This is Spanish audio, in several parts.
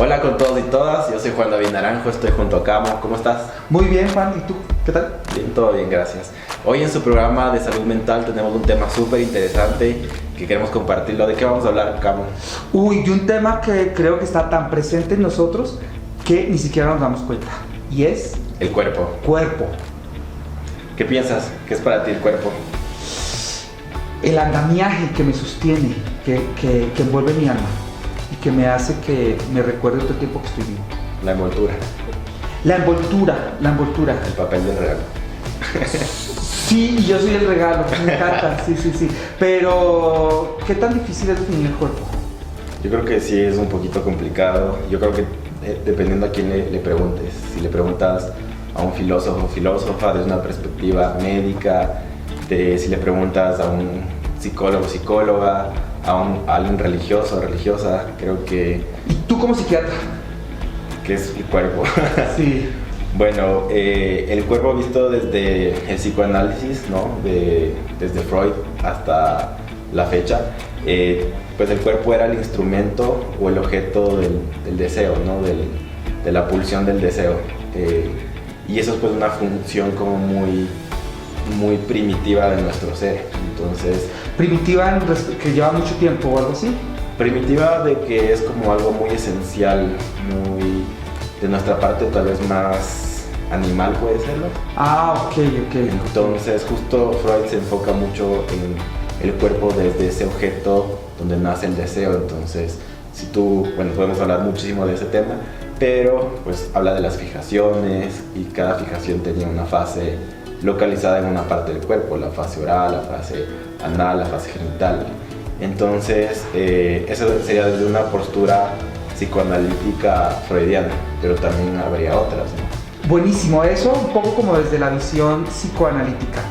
Hola con todos y todas, yo soy Juan David Naranjo, estoy junto a Camo. ¿Cómo estás? Muy bien, Juan, ¿y tú? ¿Qué tal? Bien, todo bien, gracias. Hoy en su programa de salud mental tenemos un tema súper interesante que queremos compartirlo. ¿De qué vamos a hablar, Camo? Y un tema que creo que está tan presente en nosotros que ni siquiera nos damos cuenta, y es El cuerpo. cuerpo. ¿Qué piensas? ¿Qué es para ti el cuerpo? El andamiaje que me sostiene, que envuelve mi alma y que me hace que me recuerde todo el tiempo que estoy vivo. La envoltura, La envoltura. el papel del regalo. Sí, yo soy el regalo, me encanta, sí. Pero, ¿qué tan difícil es definir el cuerpo? Yo creo que sí es un poquito complicado. Yo creo que dependiendo a quién le preguntes. Si le preguntas a un filósofo o filósofa desde una perspectiva médica, si le preguntas a un psicólogo o psicóloga, a alguien religioso o religiosa, creo que ¿Y tú como psiquiatra? es el cuerpo. Sí. Bueno, el cuerpo visto desde el psicoanálisis, ¿no? Desde Freud hasta la fecha, pues el cuerpo era el instrumento o el objeto del deseo, ¿no? De la pulsión del deseo. Y eso es pues una función como muy primitiva de nuestro ser. Entonces, Primitiva que lleva mucho tiempo o algo así. primitiva de que es como algo muy esencial, muy de nuestra parte tal vez más animal, puede serlo. Ok. Entonces justo Freud se enfoca mucho en el cuerpo desde ese objeto donde nace el deseo. Entonces, si tú, bueno, podemos hablar muchísimo de ese tema, pero pues habla de las fijaciones y cada fijación tenía una fase localizada en una parte del cuerpo, la fase oral, la fase anal, la fase genital. Entonces, eso sería desde una postura psicoanalítica freudiana, pero también habría otras, ¿no? Buenísimo, eso un poco como desde la visión psicoanalítica.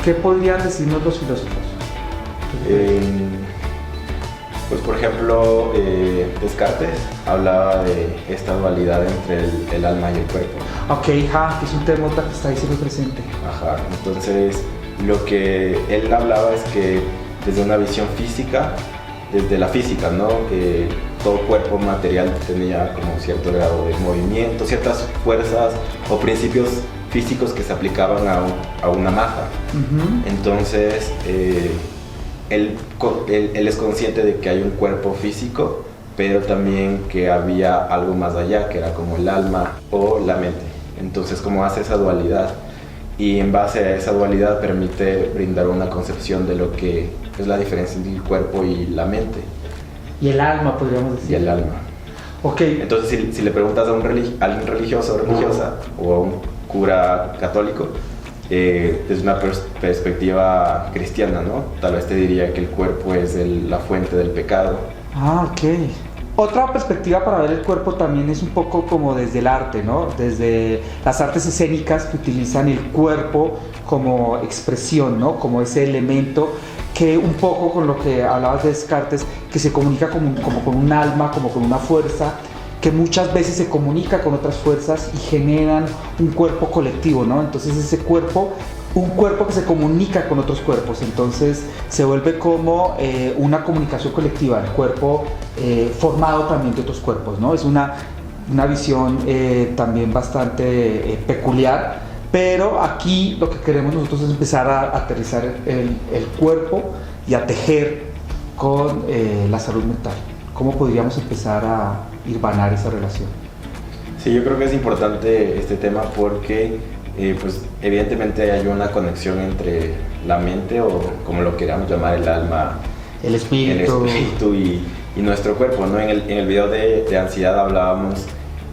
¿Qué podrían decirnos los filósofos? Pues por ejemplo, Descartes hablaba de esta dualidad entre el alma y el cuerpo. Ok, que es un tema que está ahí siempre presente. Ajá, entonces lo que él hablaba es que desde una visión física, desde la física, ¿no? Todo cuerpo material tenía como cierto grado de movimiento, ciertas fuerzas o principios físicos que se aplicaban a una masa. Uh-huh. Entonces, él es consciente de que hay un cuerpo físico, pero también que había algo más allá, que era como el alma o la mente. Entonces, como hace esa dualidad, y en base a esa dualidad permite brindar una concepción de lo que es la diferencia entre el cuerpo y la mente. Y el alma, podríamos decir. Y el alma. Ok. Entonces, si le preguntas a alguien religioso o religiosa, o a un cura católico, desde una perspectiva cristiana, ¿no? Tal vez te diría que el cuerpo es la fuente del pecado. Ok. Otra perspectiva para ver el cuerpo también es un poco como desde el arte, ¿no? Desde las artes escénicas que utilizan el cuerpo como expresión, ¿no? Como ese elemento que un poco con lo que hablabas de Descartes, que se comunica como con un alma, como con una fuerza, que muchas veces se comunica con otras fuerzas y generan un cuerpo colectivo, ¿no? Entonces ese cuerpo, un cuerpo que se comunica con otros cuerpos, entonces se vuelve como una comunicación colectiva, el cuerpo formado también de otros cuerpos, ¿no? Es una visión también bastante peculiar, pero aquí lo que queremos nosotros es empezar a aterrizar el cuerpo y a tejer con la salud mental. ¿Cómo podríamos empezar a hirvanar esa relación? Sí, yo creo que es importante este tema porque pues evidentemente hay una conexión entre la mente, o como lo queramos llamar, el alma, el espíritu y nuestro cuerpo, ¿no? En el video de ansiedad hablábamos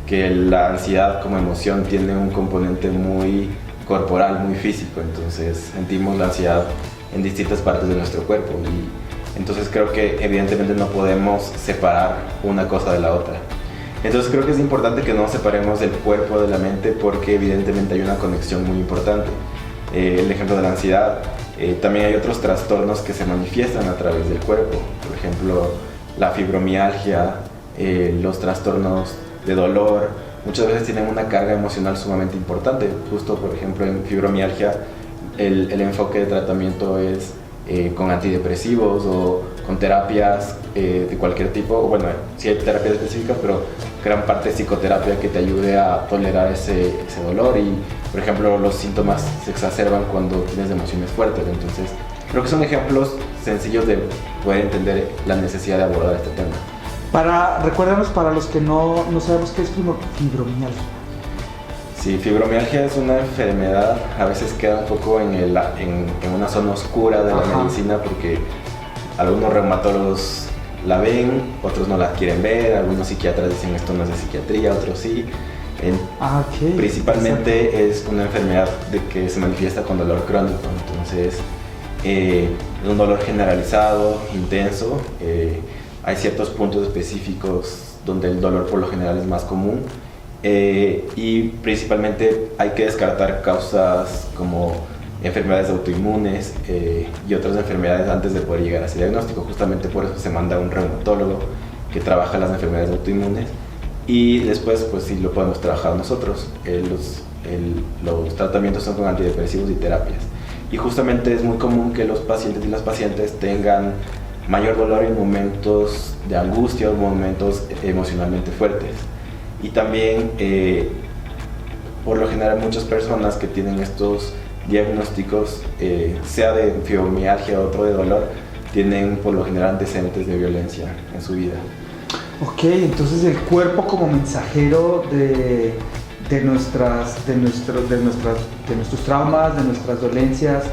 que la ansiedad como emoción tiene un componente muy corporal, muy físico. Entonces sentimos la ansiedad en distintas partes de nuestro cuerpo, y entonces creo que evidentemente no podemos separar una cosa de la otra. Entonces creo que es importante que no separemos el cuerpo de la mente, porque evidentemente hay una conexión muy importante. El ejemplo de la ansiedad, también hay otros trastornos que se manifiestan a través del cuerpo. Por ejemplo, la fibromialgia, los trastornos de dolor, muchas veces tienen una carga emocional sumamente importante. Justo, por ejemplo, en fibromialgia, el enfoque de tratamiento es con antidepresivos o con terapias de cualquier tipo. Bueno, sí hay terapias específicas, pero gran parte es psicoterapia que te ayude a tolerar ese dolor. Y, por ejemplo, los síntomas se exacerban cuando tienes emociones fuertes. Entonces, creo que son ejemplos sencillos de poder entender la necesidad de abordar este tema. Recuérdanos para los que no sabemos qué es fibromialgia. Sí, fibromialgia es una enfermedad, a veces queda un poco en una zona oscura de la medicina, porque algunos reumatólogos la ven, otros no la quieren ver, algunos psiquiatras dicen esto no es de psiquiatría, otros sí. Okay. Principalmente Exacto. es una enfermedad que se manifiesta con dolor crónico, entonces un dolor generalizado, intenso. Hay ciertos puntos específicos donde el dolor por lo general es más común, y principalmente hay que descartar causas como enfermedades autoinmunes y otras enfermedades antes de poder llegar a ese diagnóstico. Justamente por eso se manda a un reumatólogo que trabaja las enfermedades autoinmunes, y después pues sí lo podemos trabajar nosotros. Los tratamientos son con antidepresivos y terapias, y justamente es muy común que los pacientes y las pacientes tengan mayor dolor en momentos de angustia o momentos emocionalmente fuertes. Y también por lo general muchas personas que tienen estos diagnósticos, sea de fibromialgia o otro de dolor, tienen por lo general antecedentes de violencia en su vida. Ok, entonces el cuerpo como mensajero de nuestros traumas, de nuestras dolencias.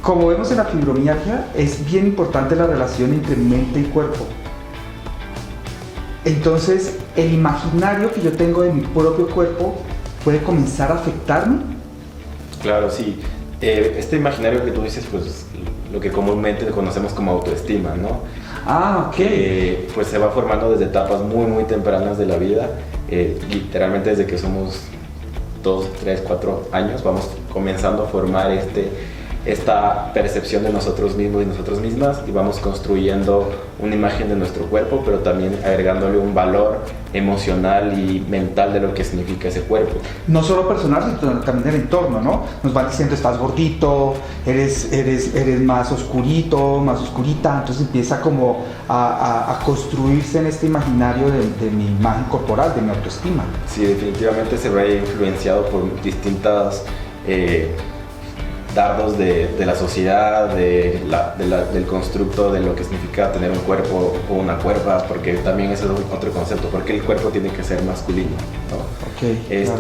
Como vemos en la fibromialgia, es bien importante la relación entre mente y cuerpo. Entonces, el imaginario que yo tengo de mi propio cuerpo puede comenzar a afectarme. Claro, sí. Este imaginario que tú dices, pues lo que comúnmente conocemos como autoestima, ¿no? Ok. Pues se va formando desde etapas muy, muy tempranas de la vida. Literalmente desde que somos 2, 3, 4 años, vamos comenzando a formar esta percepción de nosotros mismos y nosotras mismas, y vamos construyendo una imagen de nuestro cuerpo, pero también agregándole un valor emocional y mental de lo que significa ese cuerpo. No solo personal, sino también del entorno, ¿no? Nos van diciendo, estás gordito, eres más oscurito, más oscurita, entonces empieza como a construirse en este imaginario de mi imagen corporal, de mi autoestima. Sí, definitivamente se ve influenciado por distintas dardos de la sociedad, del constructo de lo que significa tener un cuerpo o una cuerpa, porque también ese es otro concepto, porque el cuerpo tiene que ser masculino, ¿no? Okay, claro.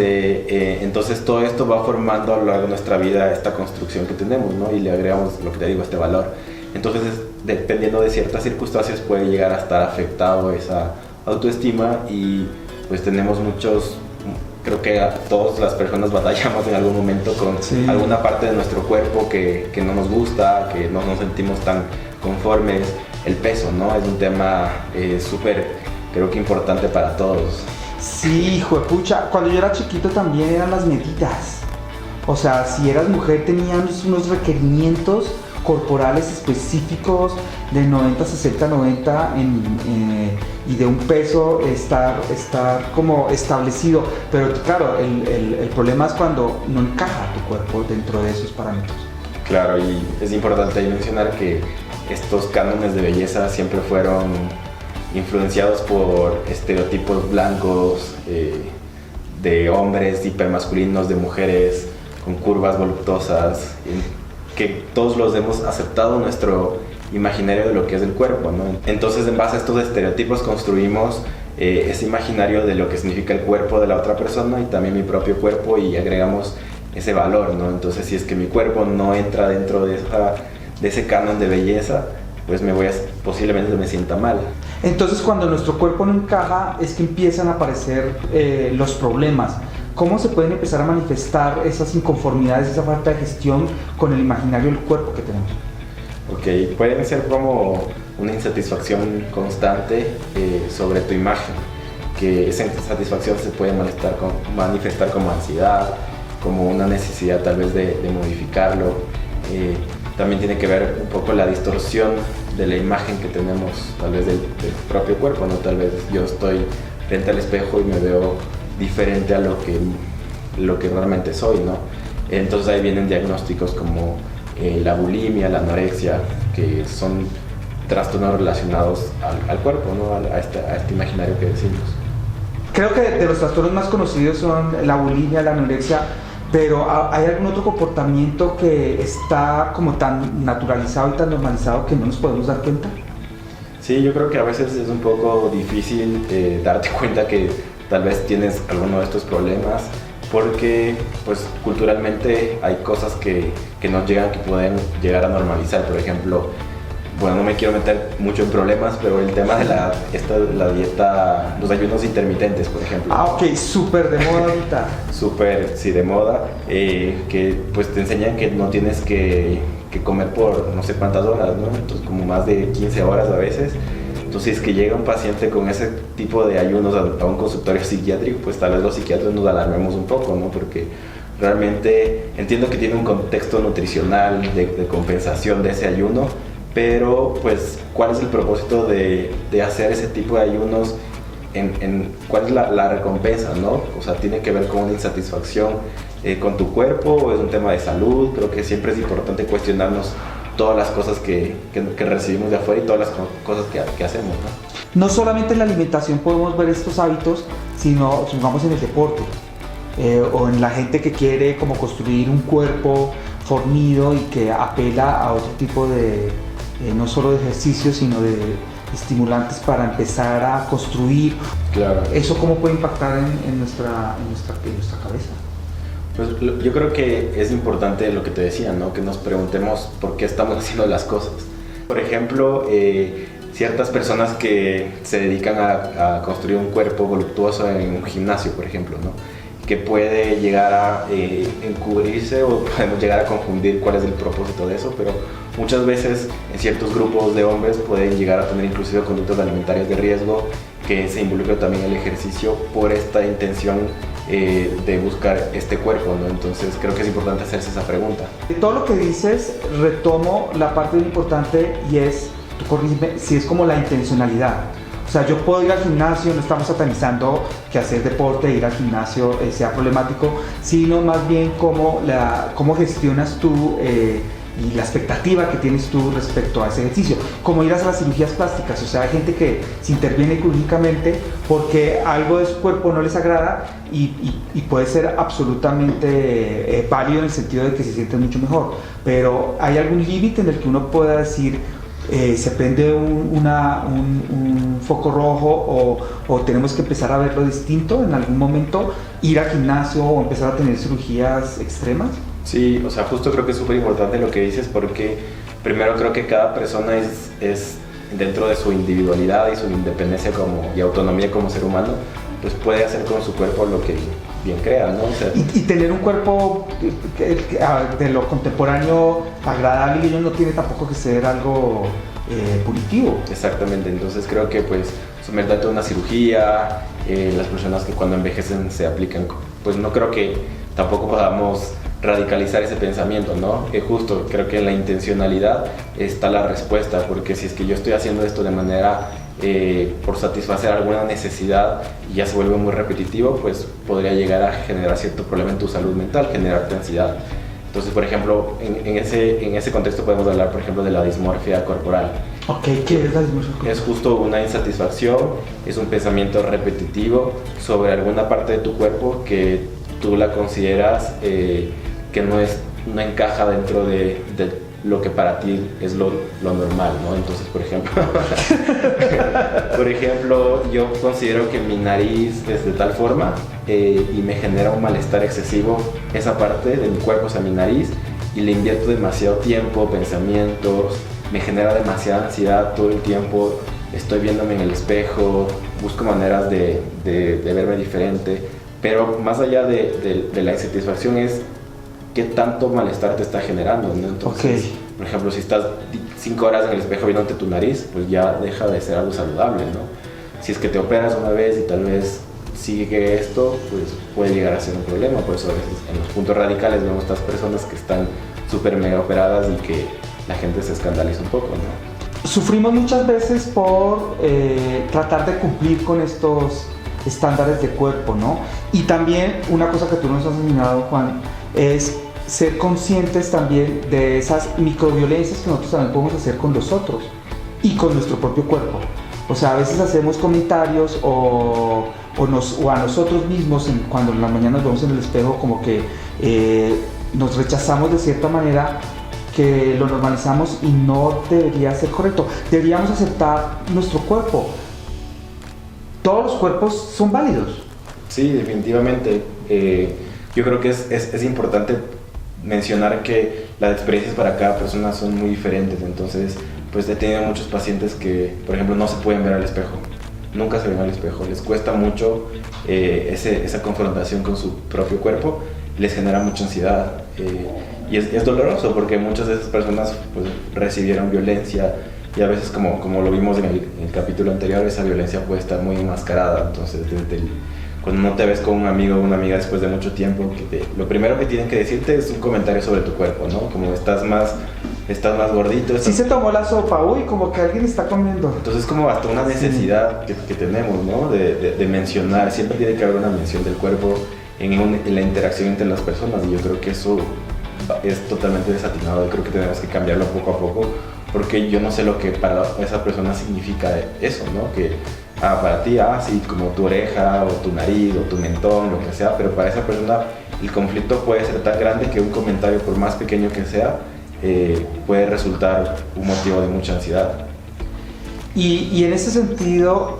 Entonces todo esto va formando a lo largo de nuestra vida esta construcción que tenemos, ¿no? Y le agregamos, lo que te digo, este valor. Entonces, dependiendo de ciertas circunstancias, puede llegar a estar afectado esa autoestima, y pues tenemos creo que todas las personas batallamos en algún momento con alguna parte de nuestro cuerpo que no nos gusta, que no nos sentimos tan conformes. El peso, ¿no? Es un tema súper, creo que importante para todos. Sí, hijo de pucha. Cuando yo era chiquito también eran las medidas. O sea, si eras mujer tenías unos requerimientos corporales específicos de 90, 60, 90 y de un peso estar como establecido, pero claro, el problema es cuando no encaja tu cuerpo dentro de esos parámetros. Claro, y es importante ahí mencionar que estos cánones de belleza siempre fueron influenciados por estereotipos blancos de hombres hipermasculinos, de mujeres con curvas voluptuosas, que todos los hemos aceptado nuestro imaginario de lo que es el cuerpo, ¿no? Entonces, en base a estos estereotipos construimos ese imaginario de lo que significa el cuerpo de la otra persona y también mi propio cuerpo, y agregamos ese valor, ¿no? Entonces, si es que mi cuerpo no entra dentro de ese canon de belleza, pues posiblemente me sienta mal. Entonces, cuando nuestro cuerpo no encaja, es que empiezan a aparecer los problemas. ¿Cómo se pueden empezar a manifestar esas inconformidades, esa falta de gestión con el imaginario del cuerpo que tenemos? Ok, pueden ser como una insatisfacción constante sobre tu imagen, que esa insatisfacción se puede manifestar como ansiedad, como una necesidad tal vez de modificarlo. También tiene que ver un poco la distorsión de la imagen que tenemos tal vez del propio cuerpo, ¿no? Tal vez yo estoy frente al espejo y me veo diferente a lo que realmente soy, ¿no? Entonces ahí vienen diagnósticos como la bulimia, la anorexia, que son trastornos relacionados al cuerpo, ¿no? A este imaginario que decimos. Creo que de los trastornos más conocidos son la bulimia, la anorexia, pero ¿hay algún otro comportamiento que está como tan naturalizado y tan normalizado que no nos podemos dar cuenta? Sí, yo creo que a veces es un poco difícil darte cuenta que tal vez tienes alguno de estos problemas, porque pues culturalmente hay cosas que nos llegan, que pueden llegar a normalizar. Por ejemplo, bueno, no me quiero meter mucho en problemas, pero el tema de la dieta, los ayunos intermitentes, por ejemplo. Ah, ok, súper de moda ahorita. Súper, sí, de moda, que pues te enseñan que no tienes que comer por no sé cuántas horas, ¿no? Entonces, como más de 15 horas a veces. Entonces, si es que llega un paciente con ese tipo de ayunos a un consultorio psiquiátrico, pues tal vez los psiquiatras nos alarmemos un poco, ¿no? Porque realmente entiendo que tiene un contexto nutricional de compensación de ese ayuno, pero pues ¿cuál es el propósito de hacer ese tipo de ayunos? ¿Cuál es la recompensa, ¿no? O sea, ¿tiene que ver con una insatisfacción con tu cuerpo, o es un tema de salud? Creo que siempre es importante cuestionarnos todas las cosas que recibimos de afuera y todas las cosas que hacemos, ¿no? No solamente en la alimentación podemos ver estos hábitos, sino supongamos en el deporte, o en la gente que quiere como construir un cuerpo fornido y que apela a otro tipo de, no solo de ejercicio, sino de estimulantes para empezar a construir. Claro. ¿Eso cómo puede impactar en nuestra cabeza? Pues yo creo que es importante lo que te decía, ¿no? Que nos preguntemos por qué estamos haciendo las cosas. Por ejemplo, ciertas personas que se dedican a construir un cuerpo voluptuoso en un gimnasio, por ejemplo, ¿no? Que puede llegar a encubrirse, o podemos llegar a confundir cuál es el propósito de eso, pero muchas veces en ciertos grupos de hombres pueden llegar a tener inclusive conductas alimentarias de riesgo, que se involucra también el ejercicio por esta intención de buscar este cuerpo, ¿no? Entonces creo que es importante hacerse esa pregunta. De todo lo que dices, retomo la parte importante, y es, tú corrígeme, si es como la intencionalidad. O sea, yo puedo ir al gimnasio, no estamos satanizando que hacer deporte, ir al gimnasio sea problemático, sino más bien cómo gestionas tú y la expectativa que tienes tú respecto a ese ejercicio. Como ir a las cirugías plásticas, o sea, hay gente que se interviene quirúrgicamente porque algo de su cuerpo no les agrada y puede ser absolutamente válido en el sentido de que se sienten mucho mejor, pero hay algún límite en el que uno pueda decir, se prende un foco rojo, o tenemos que empezar a verlo distinto en algún momento, ir al gimnasio o empezar a tener cirugías extremas. Sí, o sea, justo creo que es súper importante lo que dices, porque primero creo que cada persona es dentro de su individualidad y su independencia y autonomía como ser humano, pues puede hacer con su cuerpo lo que bien crea, ¿no? O sea, y tener un cuerpo de lo contemporáneo agradable, y no tiene tampoco que ser algo punitivo. Exactamente, entonces creo que pues someterte a una cirugía, las personas que cuando envejecen se aplican, pues no creo que tampoco podamos radicalizar ese pensamiento, ¿no? Justo creo que en la intencionalidad está la respuesta, porque si es que yo estoy haciendo esto de manera por satisfacer alguna necesidad y ya se vuelve muy repetitivo, pues podría llegar a generar cierto problema en tu salud mental, generarte ansiedad. Entonces, por ejemplo, en ese contexto podemos hablar, por ejemplo, de la dismorfia corporal. Ok, ¿qué es la dismorfia corporal? Es justo una insatisfacción, es un pensamiento repetitivo sobre alguna parte de tu cuerpo que tú la consideras que no encaja dentro de lo que para ti es lo normal, ¿no? Entonces, por ejemplo, yo considero que mi nariz es de tal forma y me genera un malestar excesivo esa parte de mi cuerpo, o sea, mi nariz, y le invierto demasiado tiempo, pensamientos, me genera demasiada ansiedad todo el tiempo, estoy viéndome en el espejo, busco maneras de verme diferente, pero más allá de la insatisfacción es qué tanto malestar te está generando, ¿no? Entonces, por ejemplo, si estás 5 horas en el espejo viéndote tu nariz, pues ya deja de ser algo saludable, ¿no? Si es que te operas una vez y tal vez sigue esto, pues puede llegar a ser un problema. Por eso a veces en los puntos radicales vemos estas personas que están súper mega operadas y que la gente se escandaliza un poco, ¿no? Sufrimos muchas veces por tratar de cumplir con estos estándares de cuerpo, ¿no? Y también una cosa que tú nos has enseñado, Juan, es ser conscientes también de esas microviolencias que nosotros también podemos hacer con los otros. y con nuestro propio cuerpo. O sea, a veces hacemos comentarios o a nosotros mismos cuando en la mañana nos vemos en el espejo como que nos rechazamos de cierta manera, que lo normalizamos y no debería ser correcto. Deberíamos aceptar nuestro cuerpo. Todos los cuerpos son válidos. Sí, definitivamente. Yo creo que es importante mencionar que las experiencias para cada persona son muy diferentes. Entonces, pues he tenido muchos pacientes que, por ejemplo, no se pueden ver al espejo. Nunca se ven al espejo. Les cuesta mucho esa confrontación con su propio cuerpo. Les genera mucha ansiedad. Y es doloroso porque muchas de esas personas pues, recibieron violencia. Y a veces, como lo vimos en el capítulo anterior, esa violencia puede estar muy enmascarada. Entonces, cuando no te ves con un amigo o una amiga después de mucho tiempo, lo primero que tienen que decirte es un comentario sobre tu cuerpo, ¿no? Como estás más gordito. Sí se tomó la sopa, uy, como que alguien está comiendo. Entonces, como hasta una necesidad que tenemos, ¿no? De mencionar. Siempre tiene que haber una mención del cuerpo en la interacción entre las personas. Y yo creo que eso es totalmente desatinado. Yo creo que tenemos que cambiarlo poco a poco. Porque yo no sé lo que para esa persona significa eso, ¿no? Que para ti, sí, como tu oreja, o tu nariz, o tu mentón, lo que sea, pero para esa persona el conflicto puede ser tan grande que un comentario, por más pequeño que sea, puede resultar un motivo de mucha ansiedad. Y en ese sentido,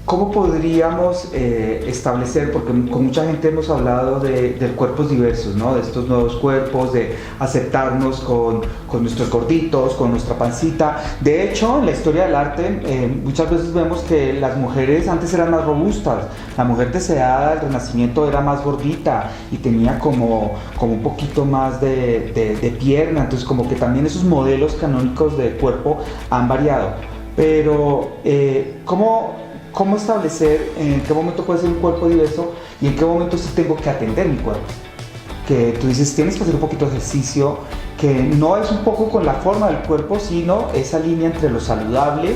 ¿cómo podríamos establecer, porque con mucha gente hemos hablado de cuerpos diversos, ¿no? De estos nuevos cuerpos, de aceptarnos con nuestros gorditos, con nuestra pancita? De hecho, en la historia del arte, muchas veces vemos que las mujeres antes eran más robustas. La mujer deseada del Renacimiento era más gordita y tenía como un poquito más de pierna. Entonces, como que también esos modelos canónicos de cuerpo han variado. Pero, ¿cómo establecer en qué momento puede ser un cuerpo diverso y en qué momento sí tengo que atender mi cuerpo? Que tú dices, tienes que hacer un poquito de ejercicio, que no es un poco con la forma del cuerpo, sino esa línea entre lo saludable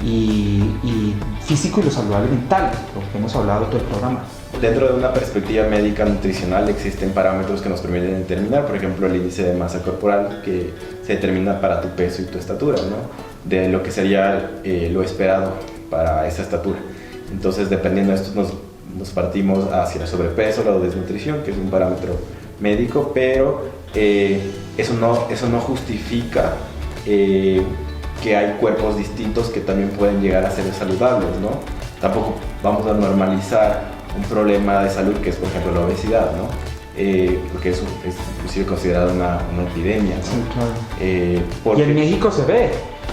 y físico y lo saludable mental, lo que hemos hablado todo el programa. Dentro de una perspectiva médica nutricional existen parámetros que nos permiten determinar, por ejemplo, el índice de masa corporal, que se determina para tu peso y tu estatura, ¿no? De lo que sería lo esperado para esa estatura. Entonces, dependiendo de esto, nos partimos hacia el sobrepeso, la desnutrición, que es un parámetro médico, pero eso no justifica que hay cuerpos distintos que también pueden llegar a ser saludables, ¿no? Tampoco vamos a normalizar un problema de salud que es, por ejemplo, la obesidad, ¿no? Porque eso es inclusive considerado una epidemia, ¿no? Sí, claro. Y en México se ve.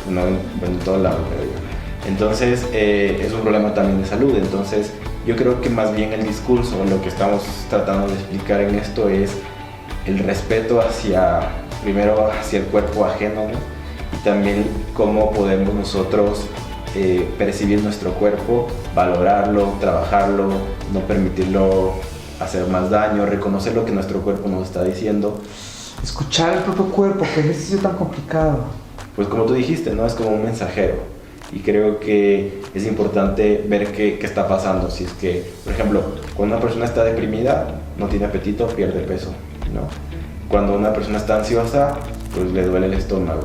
No, en todo lado, creo yo. Entonces, es un problema también de salud. Entonces, yo creo que más bien el discurso, lo que estamos tratando de explicar en esto es el respeto primero hacia el cuerpo ajeno, ¿no? Y también cómo podemos nosotros percibir nuestro cuerpo, valorarlo, trabajarlo, no permitirlo hacer más daño, reconocer lo que nuestro cuerpo nos está diciendo. Escuchar el propio cuerpo, qué ejercicio tan complicado. Pues como tú dijiste, ¿no? Es como un mensajero. Y creo que es importante ver qué está pasando. Si es que, por ejemplo, cuando una persona está deprimida, no tiene apetito, pierde peso, ¿no? Cuando una persona está ansiosa, pues le duele el estómago.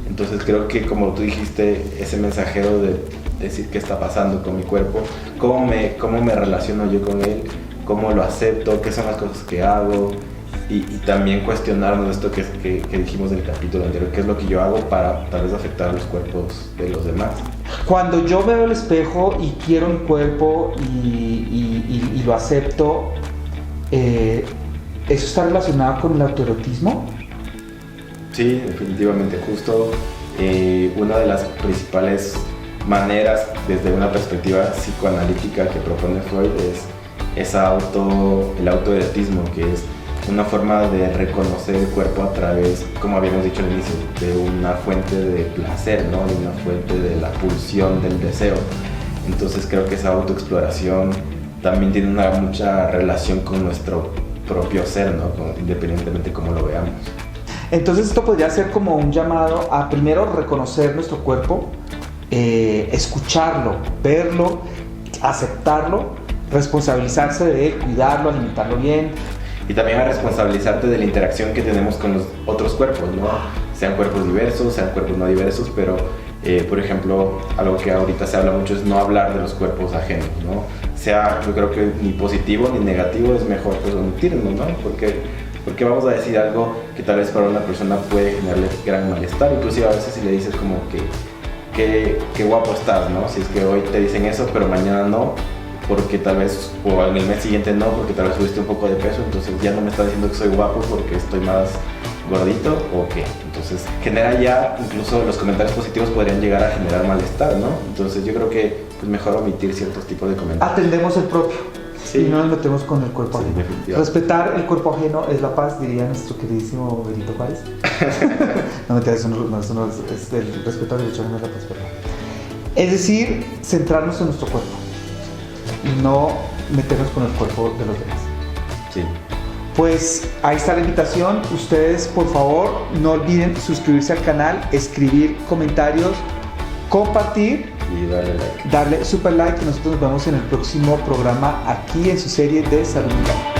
Entonces creo que, como tú dijiste, ese mensajero de decir qué está pasando con mi cuerpo, cómo me relaciono yo con él, cómo lo acepto, qué son las cosas que hago. Y también cuestionarnos esto que dijimos del capítulo anterior, qué es lo que yo hago para tal vez afectar los cuerpos de los demás. Cuando yo veo el espejo y quiero mi cuerpo y lo acepto, ¿eso está relacionado con el autoerotismo? Sí, definitivamente. Justo una de las principales maneras desde una perspectiva psicoanalítica que propone Freud es el autoerotismo, que es una forma de reconocer el cuerpo a través, como habíamos dicho al inicio, de una fuente de placer, ¿no? De una fuente de la pulsión del deseo. Entonces creo que esa autoexploración también tiene mucha relación con nuestro propio ser, ¿no? Independientemente de cómo lo veamos. Entonces esto podría ser como un llamado a primero reconocer nuestro cuerpo, escucharlo, verlo, aceptarlo, responsabilizarse de él, cuidarlo, alimentarlo bien. Y también a responsabilizarte de la interacción que tenemos con los otros cuerpos, ¿no? sean cuerpos diversos, sean cuerpos no diversos, pero por ejemplo, algo que ahorita se habla mucho es no hablar de los cuerpos ajenos, ¿no? Sea, yo creo que ni positivo ni negativo, es mejor pues omitirlo, ¿no? Porque vamos a decir algo que tal vez para una persona puede generarle gran malestar, inclusive a veces si le dices como que guapo estás, ¿no? Si es que hoy te dicen eso, pero mañana no, porque tal vez, o en el mes siguiente no, porque tal vez subiste un poco de peso, entonces ya no me está diciendo que soy guapo porque estoy más gordito o qué. Entonces genera ya, incluso los comentarios positivos podrían llegar a generar malestar, ¿no? Entonces yo creo que pues mejor omitir ciertos tipos de comentarios. Atendemos el propio. Sí. Y no nos metemos con el cuerpo ajeno. Definitivamente. Respetar el cuerpo ajeno es la paz, diría nuestro queridísimo Benito Juárez. No me eso no es el respeto al derecho ajeno es la paz, perdón. Es decir, centrarnos en nuestro cuerpo y no meternos con el cuerpo de los demás. Sí. Pues ahí está la invitación. Ustedes, por favor, no olviden suscribirse al canal, escribir comentarios, compartir Y darle like. darle super like y nosotros nos vemos en el próximo programa aquí en su serie de Salud Mental.